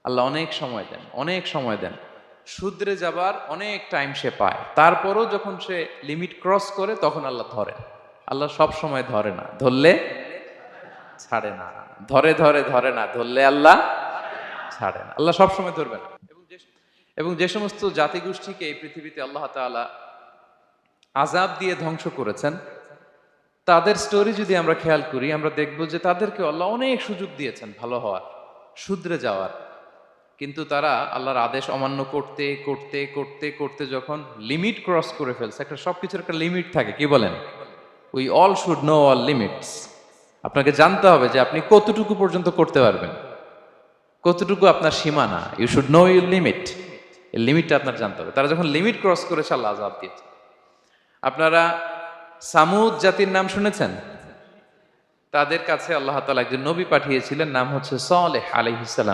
আল্লাহ অনেক সময় দেন, অনেক সময় দেন, শুধরে যাবার অনেক টাইম সে পায়, তারপরও যখন সে লিমিট ক্রস করে তখন আল্লাহ ধরেন। আল্লাহ সব সময় ধরে না, ধরলে ছাড়ে না, ধরে ধরে ধরে না, ধরলে আল্লাহ ছাড়ে না। আল্লাহ সব সময় ধরবেন। এবং যে সমস্ত জাতিগোষ্ঠীকে এই পৃথিবীতে আল্লাহ তাআলা আযাব দিয়ে ধ্বংস করেছেন, তাদের স্টোরি যদি আমরা খেয়াল করি, আমরা দেখব যে তাদেরকে আল্লাহ অনেক সুযোগ দিয়েছেন ভালো হওয়ার, শুধরে যাওয়ার, কিন্তু তারা আল্লাহর আদেশ অমান্য করতে করতে করতে করতে যখন লিমিট ক্রস করে ফেলছে, একটা সবকিছুর একটা লিমিট থাকে, কি বলেন? We all should know all limits. আপনাকে জানতে হবে যে আপনি কতটুকু পর্যন্ত করতে পারবেন, কতটুকু আপনার সীমানা। You should know your limit. এই লিমিটটা আপনার জানতে হবে। তারা যখন লিমিট ক্রস করেছে আল্লাহ আযাব দিয়েছে। আপনারা সামুদ জাতির নাম শুনেছেন? তাদের কাছে আল্লাহ তাআলা একজন নবী পাঠিয়েছিলেন, নাম হচ্ছে সালেহ আলাইহিস সালাম।